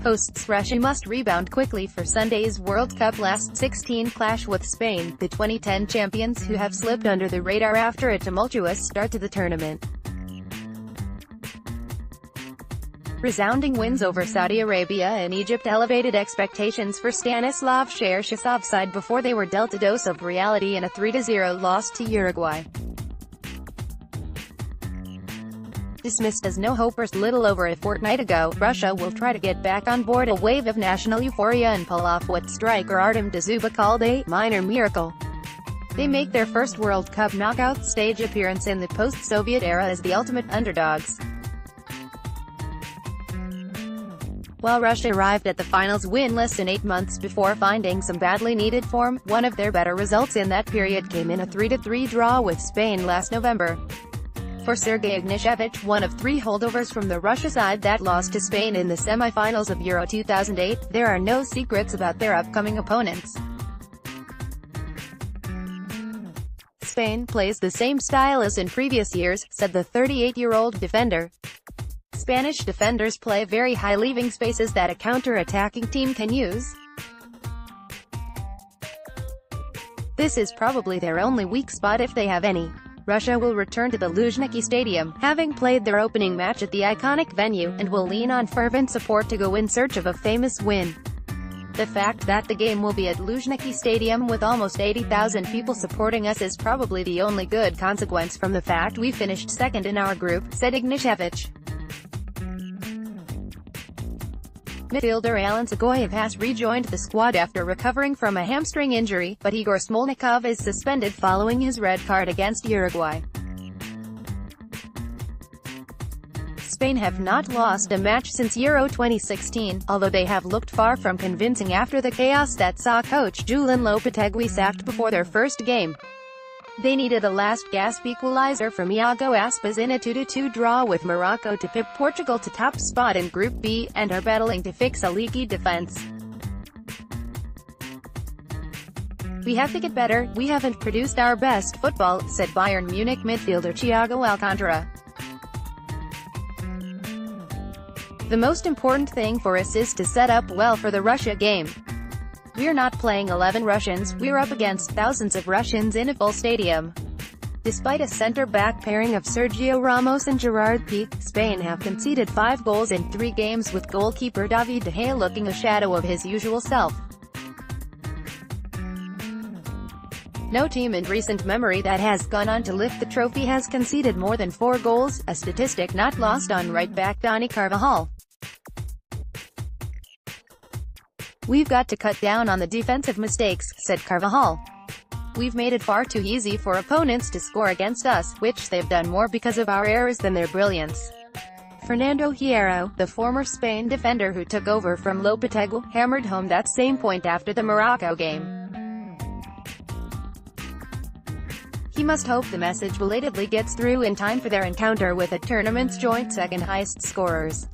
Hosts Russia must rebound quickly for Sunday's World Cup last 16 clash with Spain, the 2010 champions who have slipped under the radar after a tumultuous start to the tournament. Resounding wins over Saudi Arabia and Egypt elevated expectations for Stanislav Cherchesov's side before they were dealt a dose of reality in a 3-0 loss to Uruguay. Dismissed as no-hopers little over a fortnight ago, Russia will try to get back on board a wave of national euphoria and pull off what striker Artem Dzyuba called a minor miracle. They make their first World Cup knockout stage appearance in the post-Soviet era as the ultimate underdogs. While Russia arrived at the finals winless in 8 months before finding some badly needed form, one of their better results in that period came in a 3-3 draw with Spain last November. For Sergei Ignashevich, one of 3 holdovers from the Russia side that lost to Spain in the semi-finals of Euro 2008, there are no secrets about their upcoming opponents. Spain plays the same style as in previous years, said the 38-year-old defender. Spanish defenders play very high, leaving spaces that a counter-attacking team can use. This is probably their only weak spot if they have any. Russia will return to the Luzhniki Stadium, having played their opening match at the iconic venue, and will lean on fervent support to go in search of a famous win. The fact that the game will be at Luzhniki Stadium with almost 80,000 people supporting us is probably the only good consequence from the fact we finished second in our group, said Ignashevich. Midfielder Alen Zagoyev has rejoined the squad after recovering from a hamstring injury, but Igor Smolnikov is suspended following his red card against Uruguay. Spain have not lost a match since Euro 2016, although they have looked far from convincing after the chaos that saw coach Julen Lopetegui sacked before their first game. They needed a last-gasp equalizer from Iago Aspas in a 2-2 draw with Morocco to pip Portugal to top spot in Group B, and are battling to fix a leaky defense. "We have to get better, we haven't produced our best football," said Bayern Munich midfielder Thiago Alcantara. "The most important thing for us is to set up well for the Russia game. We're not playing 11 Russians, we're up against thousands of Russians in a full stadium." Despite a center-back pairing of Sergio Ramos and Gerard Piqué, Spain have conceded 5 goals in 3 games, with goalkeeper David De Gea looking a shadow of his usual self. No team in recent memory that has gone on to lift the trophy has conceded more than 4 goals, a statistic not lost on right-back Dani Carvajal. "We've got to cut down on the defensive mistakes," said Carvajal. "We've made it far too easy for opponents to score against us, which they've done more because of our errors than their brilliance." Fernando Hierro, the former Spain defender who took over from Lopetegui, hammered home that same point after the Morocco game. He must hope the message belatedly gets through in time for their encounter with the tournament's joint second-highest scorers.